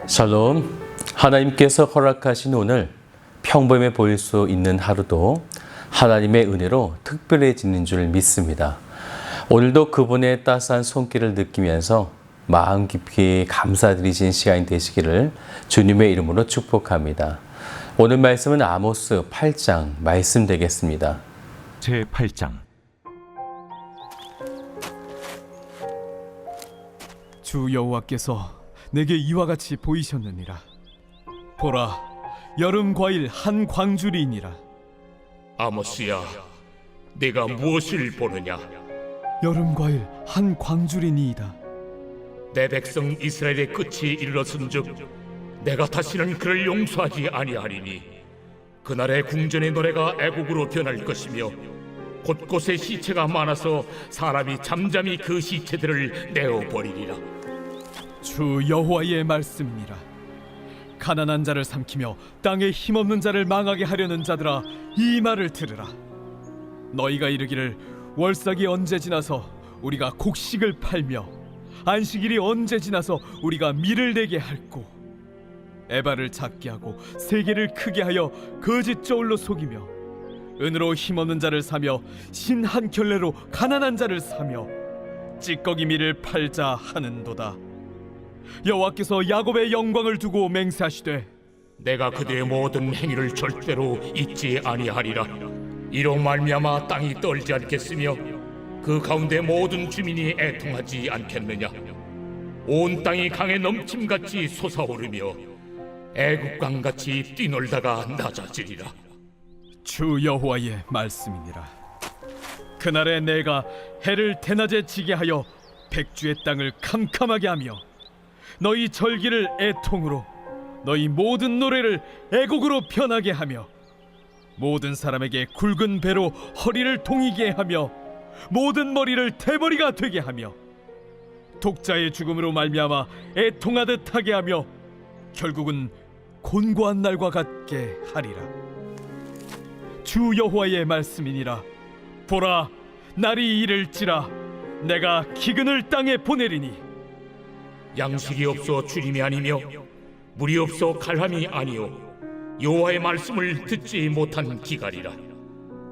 샬롬. 하나님께서 허락하신 오늘 평범해 보일 수 있는 하루도 하나님의 은혜로 특별해지는 줄 믿습니다. 오늘도 그분의 따스한 손길을 느끼면서 마음 깊이 감사드리신 시간이 되시기를 주님의 이름으로 축복합니다. 오늘 말씀은 아모스 8장 말씀 되겠습니다. 제8장. 주 여호와께서 내게 이와 같이 보이셨느니라. 보라, 여름 과일 한 광주리니라. 아모스야, 네가 무엇을 보느냐? 여름 과일 한 광주리니이다. 내 백성 이스라엘의 끝이 이르렀은즉 내가 다시는 그를 용서하지 아니하리니 그날의 궁전의 노래가 애곡으로 변할 것이며 곳곳에 시체가 많아서 사람이 잠잠히 그 시체들을 내어버리리라. 주 여호와의 말씀이니라. 가난한 자를 삼키며 땅에 힘없는 자를 망하게 하려는 자들아, 이 말을 들으라. 너희가 이르기를 월삭이 언제 지나서 우리가 곡식을 팔며 안식일이 언제 지나서 우리가 밀을 내게 할꼬. 에바를 작게 하고 세계를 크게 하여 거짓 저울로 속이며 은으로 힘없는 자를 사며 신 한 켤레로 가난한 자를 사며 찌꺼기 밀을 팔자 하는도다. 여호와께서 야곱의 영광을 두고 맹세하시되 내가 그대의 모든 행위를 절대로 잊지 아니하리라. 이로 말미암아 땅이 떨지 않겠으며 그 가운데 모든 주민이 애통하지 않겠느냐. 온 땅이 강에 넘침같이 솟아오르며 애국강같이 뛰놀다가 낮아지리라. 주 여호와의 말씀이니라. 그날에 내가 해를 대낮에 지게 하여 백주의 땅을 캄캄하게 하며 너희 절기를 애통으로 너희 모든 노래를 애곡으로 변하게 하며 모든 사람에게 굵은 배로 허리를 동이게 하며 모든 머리를 대머리가 되게 하며 독자의 죽음으로 말미암아 애통하듯 하게 하며 결국은 곤고한 날과 같게 하리라. 주 여호와의 말씀이니라. 보라, 날이 이를지라 내가 기근을 땅에 보내리니 양식이 없어 주림이 아니며 물이 없어 갈함이 아니요 여호와의 말씀을 듣지 못한 기갈이라.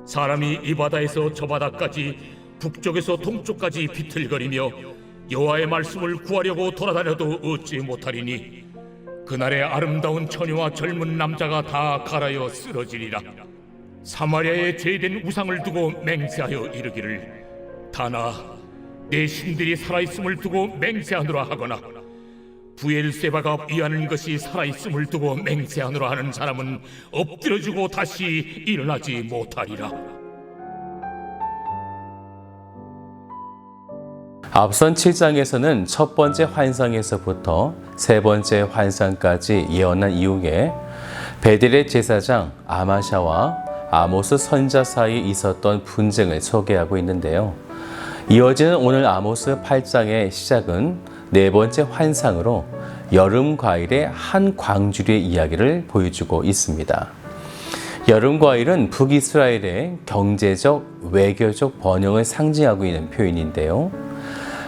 사람이 이 바다에서 저 바다까지 북쪽에서 동쪽까지 비틀거리며 여호와의 말씀을 구하려고 돌아다녀도 얻지 못하리니 그날에 아름다운 처녀와 젊은 남자가 다 갈아여 쓰러지리라. 사마리아에 죄된 우상을 두고 맹세하여 이르기를 다나 내 신들이 살아있음을 두고 맹세하노라 하거나 부엘세바가 위하는 것이 살아있음을 두고 맹세하노라 하는 사람은 엎드려지고 다시 일어나지 못하리라. 앞선 7장에서는 첫 번째 환상에서부터 세 번째 환상까지 예언한 이후에 베델의 제사장 아마샤와 아모스 선자 사이에 있었던 분쟁을 소개하고 있는데요. 이어지는 오늘 아모스 8장의 시작은 네 번째 환상으로 여름 과일의 한 광주리의 이야기를 보여주고 있습니다. 여름 과일은 북이스라엘의 경제적, 외교적 번영을 상징하고 있는 표현인데요.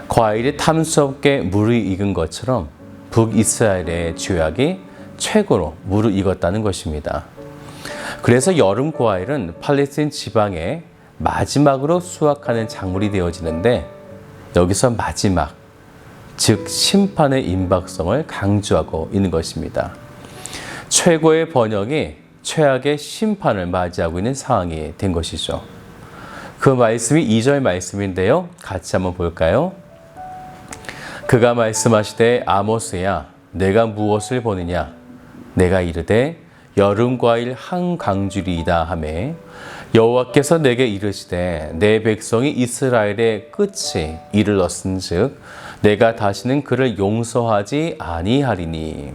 과일이 탐수 없게 무르익은 것처럼 북이스라엘의 죄악이 최고로 무르익었다는 것입니다. 그래서 여름 과일은 팔레스틴 지방에 마지막으로 수확하는 작물이 되어지는데 여기서 마지막, 즉 심판의 임박성을 강조하고 있는 것입니다. 최고의 번영이 최악의 심판을 맞이하고 있는 상황이 된 것이죠. 그 말씀이 2절 말씀인데요. 같이 한번 볼까요? 그가 말씀하시되 아모스야, 내가 무엇을 보느냐? 내가 이르되 여름 과일 한 광주리이다 하매 여호와께서 내게 이르시되 내 백성이 이스라엘의 끝이 이르렀은즉 내가 다시는 그를 용서하지 아니하리니.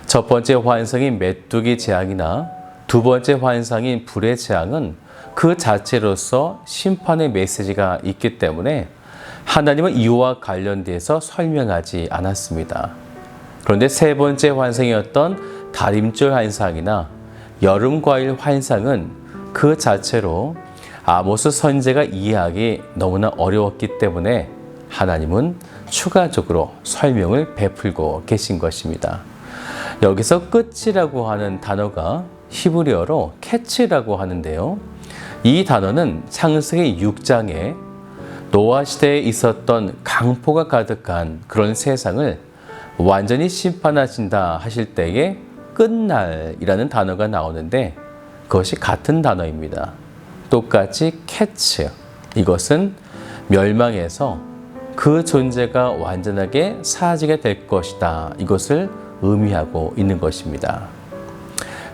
첫 번째 환상인 메뚜기 재앙이나 두 번째 환상인 불의 재앙은 그 자체로서 심판의 메시지가 있기 때문에 하나님은 이와 관련돼서 설명하지 않았습니다. 그런데 세 번째 환상이었던 다림줄 환상이나 여름과일 환상은 그 자체로 아모스 선지자가 이해하기 너무나 어려웠기 때문에 하나님은 추가적으로 설명을 베풀고 계신 것입니다. 여기서 끝이라고 하는 단어가 히브리어로 캐치라고 하는데요. 이 단어는 창세기 6장에 노아 시대에 있었던 강포가 가득한 그런 세상을 완전히 심판하신다 하실 때에 끝날이라는 단어가 나오는데 그것이 같은 단어입니다. 똑같이 캐치, 이것은 멸망해서 그 존재가 완전하게 사라지게 될 것이다. 이것을 의미하고 있는 것입니다.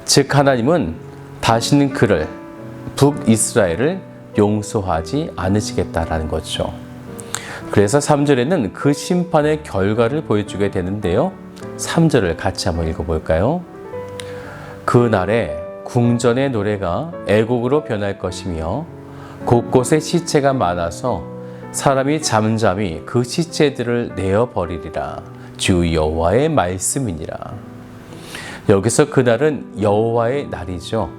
즉 하나님은 다시는 그를 북이스라엘을 용서하지 않으시겠다라는 거죠. 그래서 3절에는 그 심판의 결과를 보여주게 되는데요. 3절을 같이 한번 읽어볼까요? 그날에 궁전의 노래가 애곡으로 변할 것이며 곳곳에 시체가 많아서 사람이 잠잠히 그 시체들을 내어버리리라. 주 여호와의 말씀이니라. 여기서 그날은 여호와의 날이죠.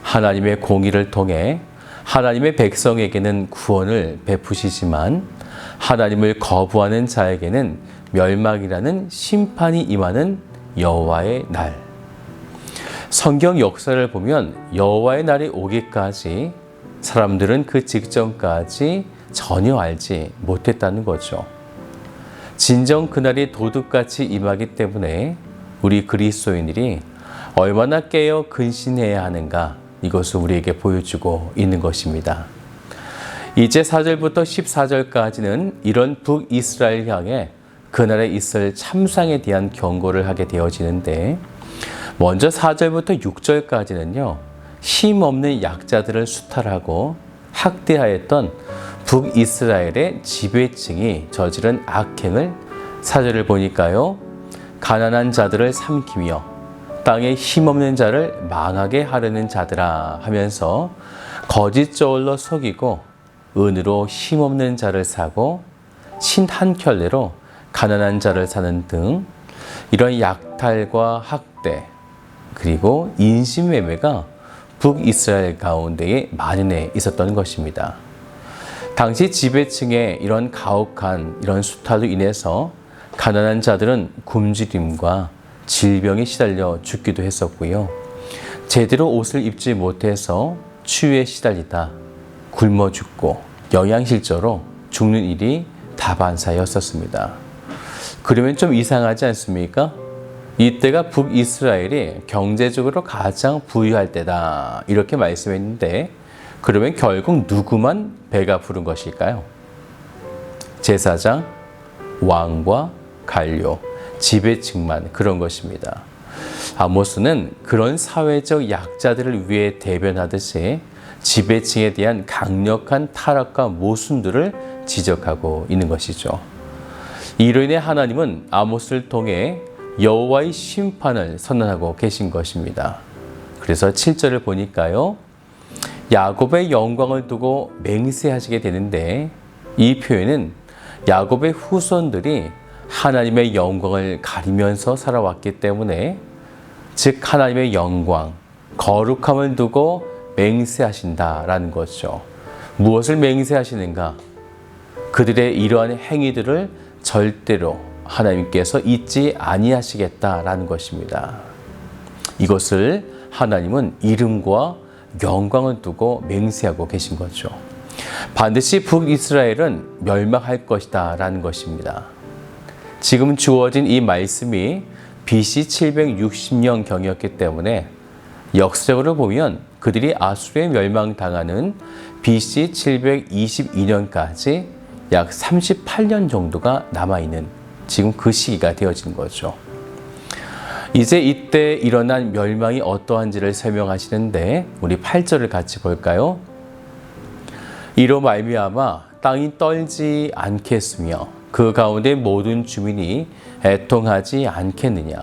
하나님의 공의를 통해 하나님의 백성에게는 구원을 베푸시지만 하나님을 거부하는 자에게는 멸망이라는 심판이 임하는 여호와의 날. 성경 역사를 보면 여호와의 날이 오기까지 사람들은 그 직전까지 전혀 알지 못했다는 거죠. 진정 그날이 도둑같이 임하기 때문에 우리 그리스도인들이 얼마나 깨어 근신해야 하는가, 이것을 우리에게 보여주고 있는 것입니다. 이제 4절부터 14절까지는 이런 북이스라엘 향해 그날에 있을 참상에 대한 경고를 하게 되어지는데, 먼저 4절부터 6절까지는요, 힘없는 약자들을 수탈하고 학대하였던 북이스라엘의 지배층이 저지른 악행을 4절을 보니까요, 가난한 자들을 삼키며 땅에 힘없는 자를 망하게 하려는 자들아 하면서 거짓 저울로 속이고 은으로 힘없는 자를 사고 신 한 켤레로 가난한 자를 사는 등 이런 약탈과 학대 그리고 인신매매가 북이스라엘 가운데에 만연해 있었던 것입니다. 당시 지배층의 이런 가혹한 이런 수탈로 인해서 가난한 자들은 굶주림과 질병에 시달려 죽기도 했었고요. 제대로 옷을 입지 못해서 추위에 시달리다 굶어 죽고 영양실조로 죽는 일이 다반사였었습니다. 그러면 좀 이상하지 않습니까? 이때가 북이스라엘이 경제적으로 가장 부유할 때다, 이렇게 말씀했는데, 그러면 결국 누구만 배가 부른 것일까요? 제사장, 왕과 관료, 지배층만 그런 것입니다. 아모스는 그런 사회적 약자들을 위해 대변하듯이 지배층에 대한 강력한 타락과 모순들을 지적하고 있는 것이죠. 이로 인해 하나님은 아모스를 통해 여호와의 심판을 선언하고 계신 것입니다. 그래서 7절을 보니까요, 야곱의 영광을 두고 맹세하시게 되는데, 이 표현은 야곱의 후손들이 하나님의 영광을 가리면서 살아왔기 때문에, 즉 하나님의 영광, 거룩함을 두고 맹세하신다라는 거죠. 무엇을 맹세하시는가? 그들의 이러한 행위들을 절대로 하나님께서 잊지 아니하시겠다라는 것입니다. 이것을 하나님은 이름과 영광을 두고 맹세하고 계신 거죠. 반드시 북이스라엘은 멸망할 것이다 라는 것입니다. 지금 주어진 이 말씀이 BC 760년경이었기 때문에 역사적으로 보면 그들이 아수르에 멸망당하는 BC 722년까지 약 38년 정도가 남아있는 지금 그 시기가 되어진 거죠. 이제 이때 일어난 멸망이 어떠한지를 설명하시는데, 우리 8절을 같이 볼까요? 이로 말미암아 땅이 떨지 않겠으며 그 가운데 모든 주민이 애통하지 않겠느냐.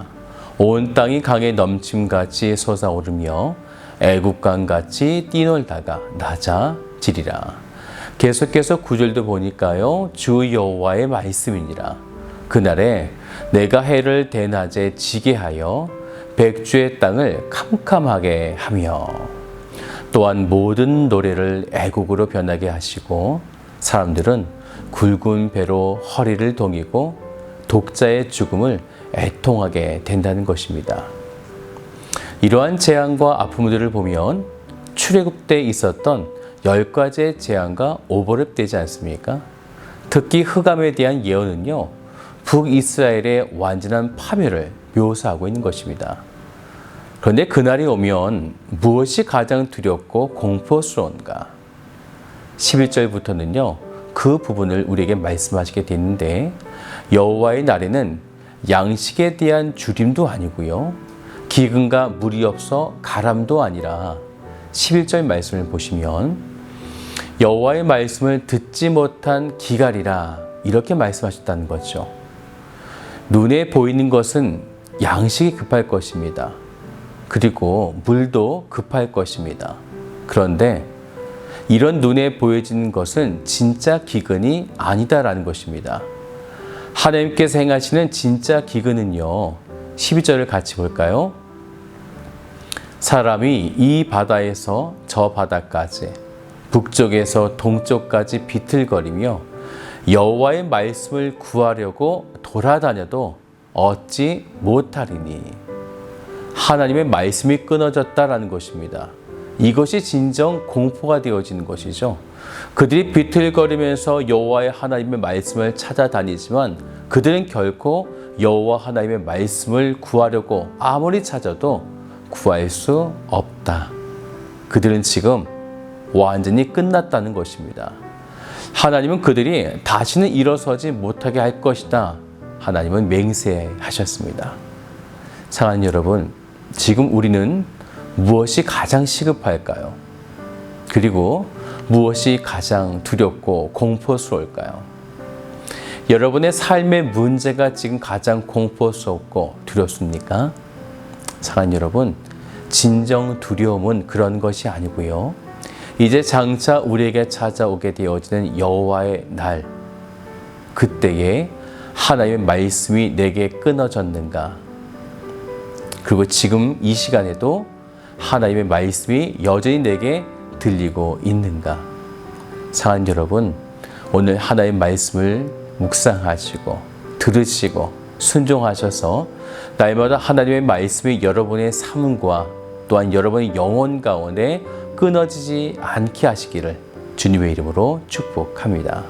온 땅이 강에 넘침같이 솟아오르며 애국강같이 뛰놀다가 낮아지리라. 계속해서 9절도 보니까요, 주 여호와의 말씀이니라. 그날에 내가 해를 대낮에 지게 하여 백주의 땅을 캄캄하게 하며, 또한 모든 노래를 애곡으로 변하게 하시고 사람들은 굵은 배로 허리를 동이고 독자의 죽음을 애통하게 된다는 것입니다. 이러한 재앙과 아픔들을 보면 출애굽 때 있었던 10가지의 재앙과 오버랩되지 않습니까? 특히 흑암에 대한 예언은요, 북이스라엘의 완전한 파멸을 묘사하고 있는 것입니다. 그런데 그날이 오면 무엇이 가장 두렵고 공포스러운가? 11절부터는요, 그 부분을 우리에게 말씀하시게 되는데, 여호와의 날에는 양식에 대한 주림도 아니고요, 기근과 물이 없어 가람도 아니라 11절 말씀을 보시면 여호와의 말씀을 듣지 못한 기갈이라 이렇게 말씀하셨다는 거죠. 눈에 보이는 것은 양식이 급할 것입니다. 그리고 물도 급할 것입니다. 그런데 이런 눈에 보여지는 것은 진짜 기근이 아니다라는 것입니다. 하나님께서 행하시는 진짜 기근은요, 12절을 같이 볼까요? 사람이 이 바다에서 저 바다까지, 북쪽에서 동쪽까지 비틀거리며 여호와의 말씀을 구하려고 돌아다녀도 얻지 못하리니. 하나님의 말씀이 끊어졌다라는 것입니다. 이것이 진정 공포가 되어지는 것이죠. 그들이 비틀거리면서 여호와의 하나님의 말씀을 찾아다니지만 그들은 결코 여호와 하나님의 말씀을 구하려고 아무리 찾아도 구할 수 없다. 그들은 지금 완전히 끝났다는 것입니다. 하나님은 그들이 다시는 일어서지 못하게 할 것이다. 하나님은 맹세하셨습니다. 사랑하는 여러분, 지금 우리는 무엇이 가장 시급할까요? 그리고 무엇이 가장 두렵고 공포스러울까요? 여러분의 삶의 문제가 지금 가장 공포스럽고 두렵습니까? 사랑하는 여러분, 진정 두려움은 그런 것이 아니고요, 이제 장차 우리에게 찾아오게 되어지는 여호와의 날, 그때에 하나님의 말씀이 내게 끊어졌는가? 그리고 지금 이 시간에도 하나님의 말씀이 여전히 내게 들리고 있는가? 사랑하는 여러분, 오늘 하나님의 말씀을 묵상하시고 들으시고 순종하셔서 날마다 하나님의 말씀이 여러분의 삶과 또한 여러분의 영혼 가운데 끊어지지 않게 하시기를 주님의 이름으로 축복합니다.